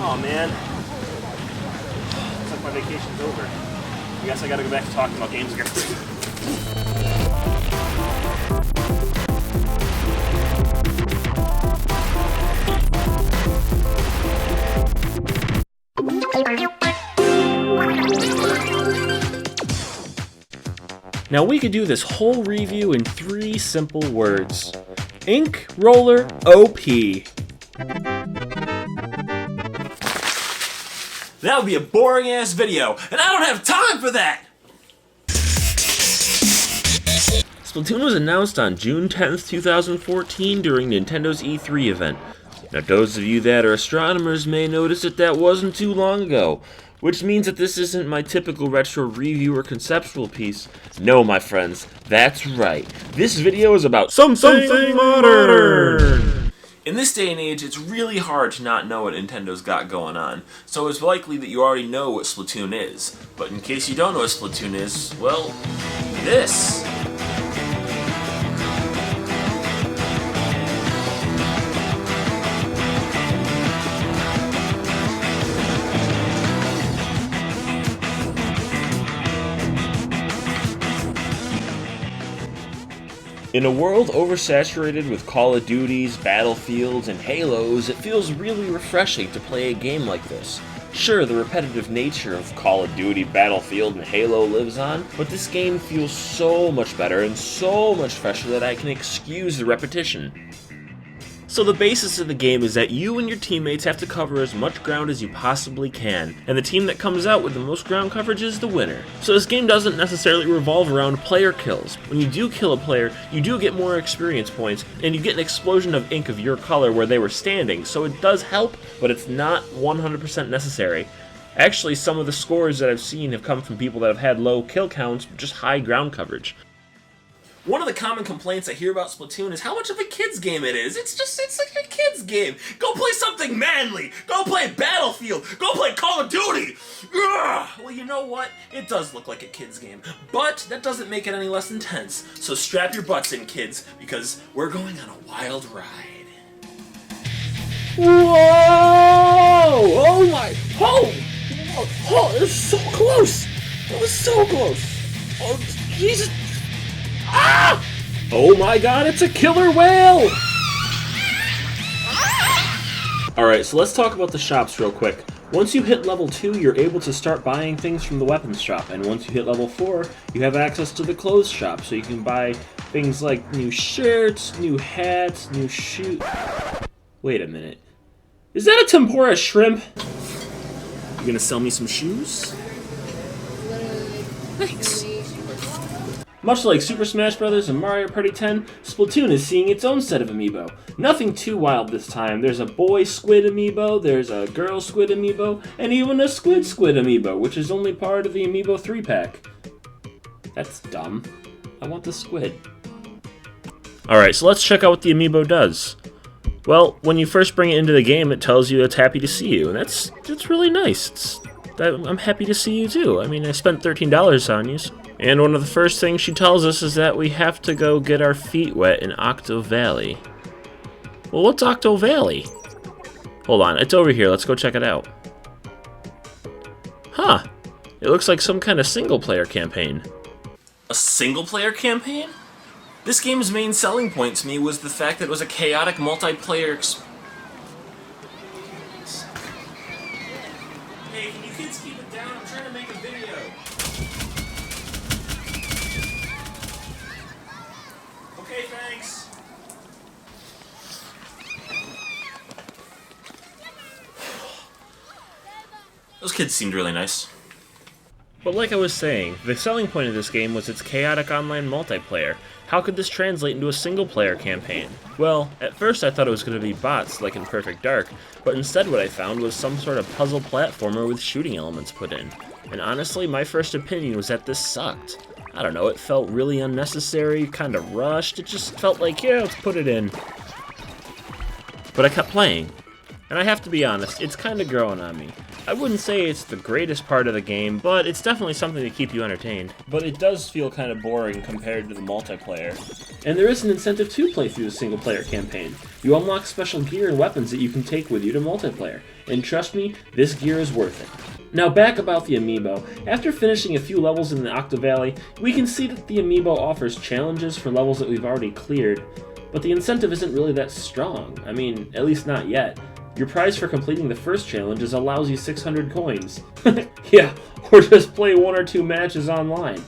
Oh man. Looks like my vacation's over. I guess I gotta go back to talking about games again. Now we could do this whole review in 3 simple words. Ink Roller OP. That would be a boring ass video, and I don't have time for that! Splatoon was announced on June 10th, 2014 during Nintendo's E3 event. Now those of you that are astronomers may notice that wasn't too long ago, which means that this isn't my typical retro review or conceptual piece. No, my friends, that's right. This video is about something modern! In this day and age, it's really hard to not know what Nintendo's got going on, so it's likely that you already know what Splatoon is. But in case you don't know what Splatoon is, well, this. In a world oversaturated with Call of Duties, Battlefields, and Halos, it feels really refreshing to play a game like this. Sure, the repetitive nature of Call of Duty, Battlefield, and Halo lives on, but this game feels so much better and so much fresher that I can excuse the repetition. So the basis of the game is that you and your teammates have to cover as much ground as you possibly can, and the team that comes out with the most ground coverage is the winner. So this game doesn't necessarily revolve around player kills. When you do kill a player, you do get more experience points, and you get an explosion of ink of your color where they were standing, so it does help, but it's not 100% necessary. Actually, some of the scores that I've seen have come from people that have had low kill counts, but just high ground coverage. One of the common complaints I hear about Splatoon is how much of a kid's game it is. It's like a kid's game. Go play something manly. Go play Battlefield. Go play Call of Duty. Ugh. Well, you know what? It does look like a kid's game, but that doesn't make it any less intense. So strap your butts in, kids, because we're going on a wild ride. Whoa! Oh my! Oh, it was so close! It was so close! Oh, Jesus! Ah! Oh my god, it's a killer whale! Alright, so let's talk about the shops real quick. Once you hit level 2, you're able to start buying things from the weapons shop, and once you hit level 4, you have access to the clothes shop, so you can buy things like new shirts, new hats, new shoes. Wait a minute. Is that a tempura shrimp? You gonna sell me some shoes? Thanks. Much like Super Smash Bros. And Mario Party 10, Splatoon is seeing its own set of amiibo. Nothing too wild this time. There's a boy squid amiibo, there's a girl squid amiibo, and even a squid amiibo, which is only part of the amiibo 3-pack. That's dumb. I want the squid. Alright, so let's check out what the amiibo does. Well, when you first bring it into the game, it tells you it's happy to see you, and that's really nice. I'm happy to see you too. I mean, I spent $13 on you. And one of the first things she tells us is that we have to go get our feet wet in Octo Valley. Well, what's Octo Valley? Hold on, it's over here. Let's go check it out. Huh. It looks like some kind of single-player campaign. A single-player campaign? This game's main selling point to me was the fact that it was a chaotic multiplayer Hey, can you kids keep it down? I'm trying to make a video. Okay, thanks. Those kids seemed really nice. But like I was saying, the selling point of this game was its chaotic online multiplayer. How could this translate into a single-player campaign? Well, at first I thought it was going to be bots, like in Perfect Dark, but instead what I found was some sort of puzzle platformer with shooting elements put in. And honestly, my first opinion was that this sucked. I don't know, it felt really unnecessary, kind of rushed, it just felt like, yeah, let's put it in. But I kept playing. And I have to be honest, it's kind of growing on me. I wouldn't say it's the greatest part of the game, but it's definitely something to keep you entertained. But it does feel kind of boring compared to the multiplayer. And there is an incentive to play through the single-player campaign. You unlock special gear and weapons that you can take with you to multiplayer. And trust me, this gear is worth it. Now back about the amiibo. After finishing a few levels in the Octo Valley, we can see that the amiibo offers challenges for levels that we've already cleared. But the incentive isn't really that strong. I mean, at least not yet. Your prize for completing the first challenge is a lousy 600 coins. Yeah, or just play 1 or 2 matches online.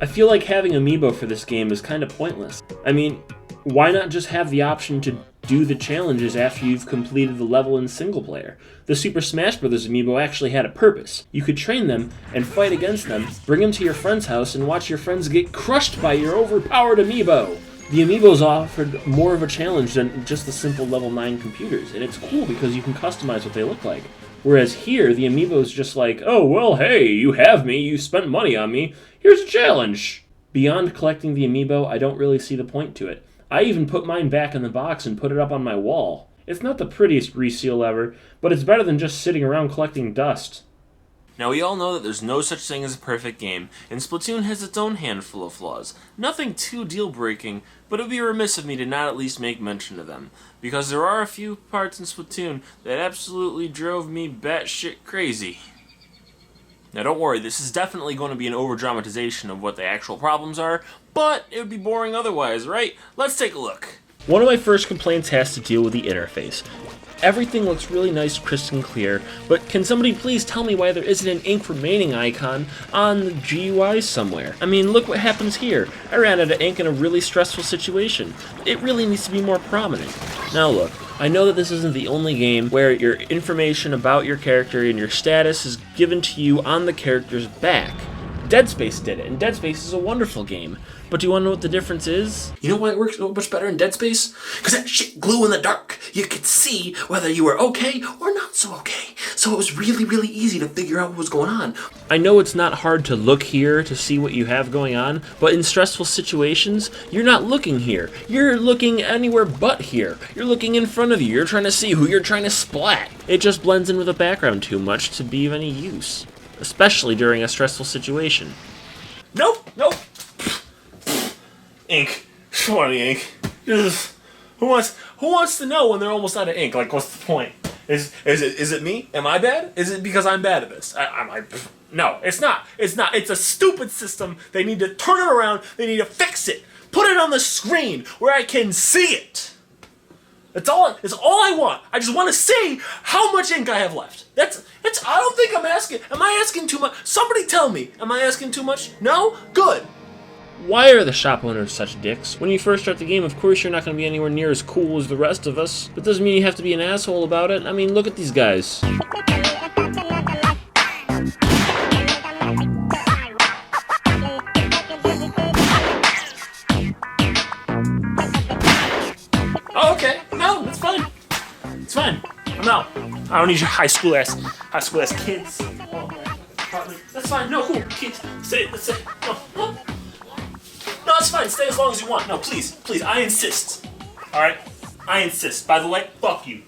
I feel like having amiibo for this game is kind of pointless. I mean, why not just have the option to do the challenges after you've completed the level in single player? The Super Smash Bros. Amiibo actually had a purpose. You could train them and fight against them, bring them to your friend's house, and watch your friends get crushed by your overpowered amiibo. The amiibos offered more of a challenge than just the simple level 9 computers, and it's cool because you can customize what they look like. Whereas here, the amiibo's just like, oh, well, hey, you have me, you spent money on me, here's a challenge! Beyond collecting the amiibo, I don't really see the point to it. I even put mine back in the box and put it up on my wall. It's not the prettiest reseal ever, but it's better than just sitting around collecting dust. Now, we all know that there's no such thing as a perfect game, and Splatoon has its own handful of flaws. Nothing too deal-breaking, but it would be remiss of me to not at least make mention of them, because there are a few parts in Splatoon that absolutely drove me batshit crazy. Now, don't worry, this is definitely going to be an over-dramatization of what the actual problems are, but it would be boring otherwise, right? Let's take a look. One of my first complaints has to deal with the interface. Everything looks really nice, crisp, and clear, but can somebody please tell me why there isn't an ink remaining icon on the GUI somewhere? I mean, look what happens here. I ran out of ink in a really stressful situation. It really needs to be more prominent. Now look, I know that this isn't the only game where your information about your character and your status is given to you on the character's back. Dead Space did it, and Dead Space is a wonderful game. But do you want to know what the difference is? You know why it works so much better in Dead Space? Because that shit glue in the dark. You could see whether you were okay or not so okay. So it was really, really easy to figure out what was going on. I know it's not hard to look here to see what you have going on, but in stressful situations, you're not looking here. You're looking anywhere but here. You're looking in front of you. You're trying to see who you're trying to splat. It just blends in with the background too much to be of any use, especially during a stressful situation. Nope, nope. Ink. I want any ink. Who wants to know when they're almost out of ink? Like, what's the point? Is it me? Am I bad? Is it because I'm bad at this? No, it's not. It's not. It's a stupid system. They need to turn it around. They need to fix it. Put it on the screen where I can see it. That's all I want. I just want to see how much ink I have left. That's I don't think I'm asking. Am I asking too much? Somebody tell me. Am I asking too much? No? Good. Why are the shop owners such dicks? When you first start the game, of course you're not going to be anywhere near as cool as the rest of us. That doesn't mean you have to be an asshole about it. I mean, look at these guys. Oh, okay. No, it's fine. It's fine. I'm out. I don't need your high school ass kids. Oh, that's fine. No, cool. Kids, stay. No. No, it's fine. Stay as long as you want. No, please. I insist. Alright? I insist. By the way, fuck you.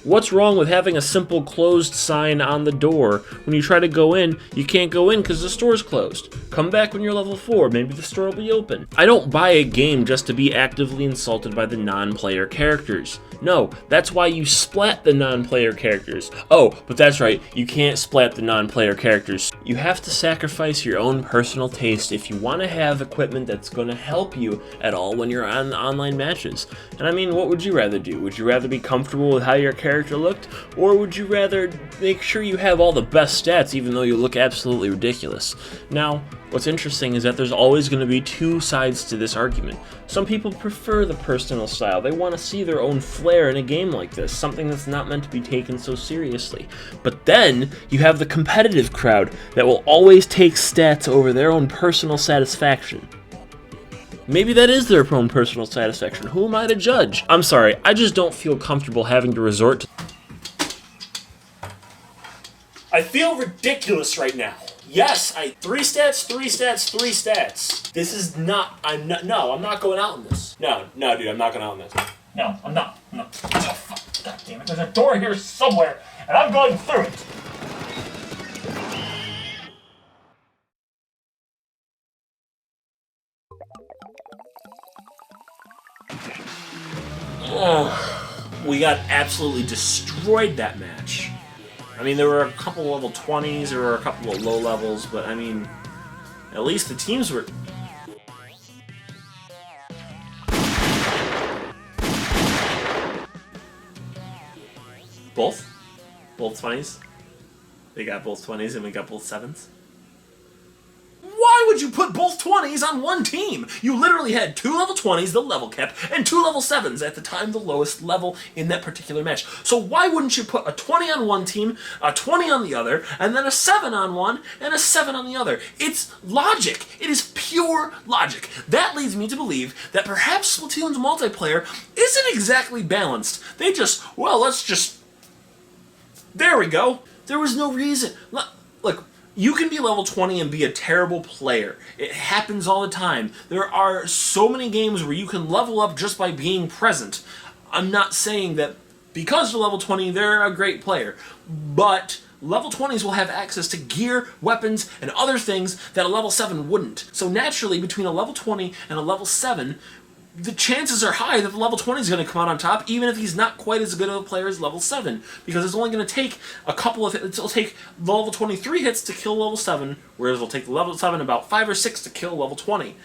What's wrong with having a simple closed sign on the door? When you try to go in, you can't go in because the store's closed. Come back when you're level 4, maybe the store will be open. I don't buy a game just to be actively insulted by the non-player characters. No, that's why you splat the non-player characters. Oh, but that's right, you can't splat the non-player characters. You have to sacrifice your own personal taste if you want to have equipment that's going to help you at all when you're on online matches. And I mean, what would you rather do? Would you rather be comfortable with how your character looked, or would you rather make sure you have all the best stats even though you look absolutely ridiculous? Now, what's interesting is that there's always going to be two sides to this argument. Some people prefer the personal style. They want to see their own flair in a game like this, something that's not meant to be taken so seriously. But then, you have the competitive crowd that will always take stats over their own personal satisfaction. Maybe that is their own personal satisfaction. Who am I to judge? I'm sorry, I just don't feel comfortable having to resort to... I feel ridiculous right now. Yes, 3 stats. This is not, I'm not going out in this. No, dude, I'm not going out in this. No, I'm not. Oh, fuck, God damn it, there's a door here somewhere, and I'm going through it. Oh, we got absolutely destroyed that match. I mean, there were a couple level 20s, there were a couple of low levels, but I mean, at least the teams were... Both? Both 20s? They got both 20s and we got both 7s? Why would you put both 20s on one team? You literally had 2 level 20s, the level cap, and 2 level 7s at the time, the lowest level in that particular match. So why wouldn't you put a 20 on one team, a 20 on the other, and then a 7 on one, and a 7 on the other? It's logic. It is pure logic. That leads me to believe that perhaps Splatoon's multiplayer isn't exactly balanced. They just, well, let's just... There we go. There was no reason. Look, you can be level 20 and be a terrible player. It happens all the time. There are so many games where you can level up just by being present. I'm not saying that because you're level 20, they're a great player. But level 20s will have access to gear, weapons, and other things that a level 7 wouldn't. So naturally, between a level 20 and a level 7, the chances are high that the level 20 is going to come out on top, even if he's not quite as good of a player as level 7, because it's only going to take a couple of hits. It'll take the level 23 hits to kill level 7, whereas it'll take the level 7 about 5 or 6 to kill level 20.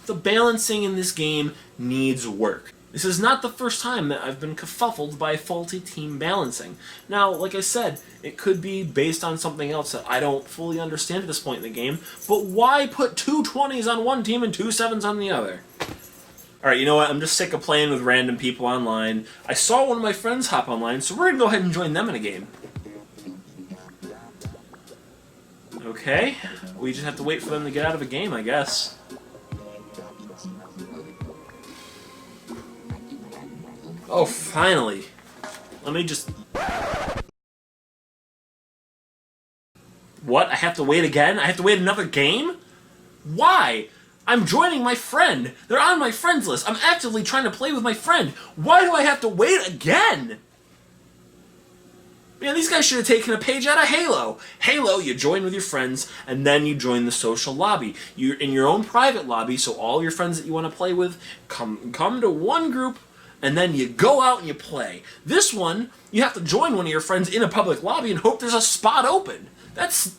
The balancing in this game needs work. This is not the first time that I've been kerfuffled by faulty team balancing. Now, like I said, it could be based on something else that I don't fully understand at this point in the game, but why put 2 20s on one team and 2 7s on the other? Alright, you know what? I'm just sick of playing with random people online. I saw one of my friends hop online, so we're going to go ahead and join them in a game. Okay, we just have to wait for them to get out of a game, I guess. Oh, finally. Let me just... What? I have to wait again? I have to wait another game? Why? I'm joining my friend. They're on my friends list. I'm actively trying to play with my friend. Why do I have to wait again? Man, these guys should have taken a page out of Halo. Halo, you join with your friends, and then you join the social lobby. You're in your own private lobby, so all your friends that you want to play with come to one group, and then you go out and you play. This one, you have to join one of your friends in a public lobby and hope there's a spot open. That's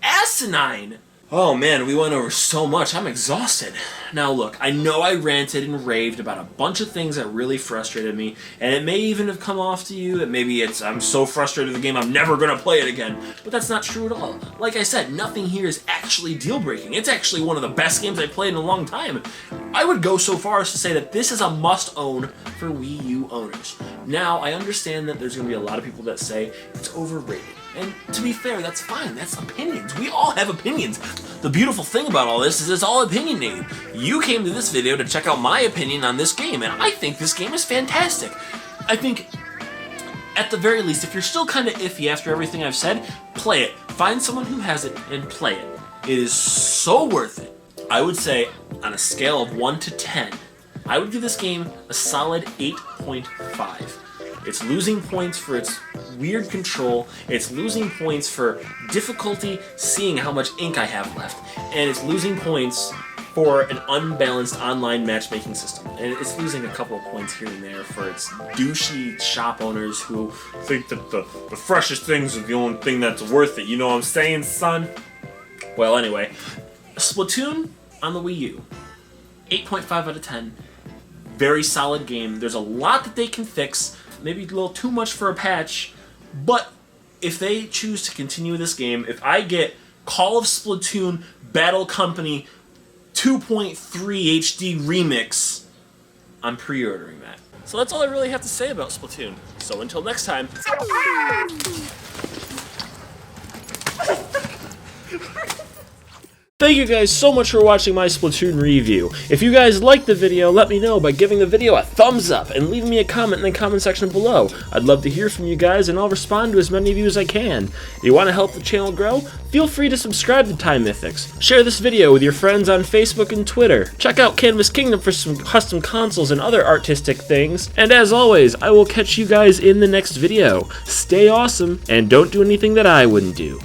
asinine. Oh man, we went over so much. I'm exhausted. Now look, I know I ranted and raved about a bunch of things that really frustrated me, and it may even have come off to you that maybe I'm so frustrated with the game I'm never going to play it again. But that's not true at all. Like I said, nothing here is actually deal-breaking. It's actually one of the best games I've played in a long time. I would go so far as to say that this is a must-own for Wii U owners. Now, I understand that there's going to be a lot of people that say it's overrated. And to be fair, that's fine. That's opinions. We all have opinions. The beautiful thing about all this is it's all opinionated. You came to this video to check out my opinion on this game, and I think this game is fantastic. I think, at the very least, if you're still kind of iffy after everything I've said, play it. Find someone who has it and play it. It is so worth it. I would say, on a scale of 1 to 10, I would give this game a solid 8.5. It's losing points for its weird control, it's losing points for difficulty seeing how much ink I have left, and it's losing points for an unbalanced online matchmaking system. And it's losing a couple of points here and there for its douchey shop owners who think that the freshest things are the only thing that's worth it. You know what I'm saying, son? Well, anyway, Splatoon on the Wii U, 8.5 out of 10. Very solid game. There's a lot that they can fix. Maybe a little too much for a patch, but if they choose to continue this game, if I get Call of Splatoon Battle Company 2.3 HD Remix, I'm pre-ordering that. So that's all I really have to say about Splatoon. So until next time... Thank you guys so much for watching my Splatoon review. If you guys liked the video, let me know by giving the video a thumbs up and leaving me a comment in the comment section below. I'd love to hear from you guys, and I'll respond to as many of you as I can. If you want to help the channel grow, feel free to subscribe to Taimythix. Share this video with your friends on Facebook and Twitter. Check out Canvas Kingdom for some custom consoles and other artistic things. And as always, I will catch you guys in the next video. Stay awesome, and don't do anything that I wouldn't do.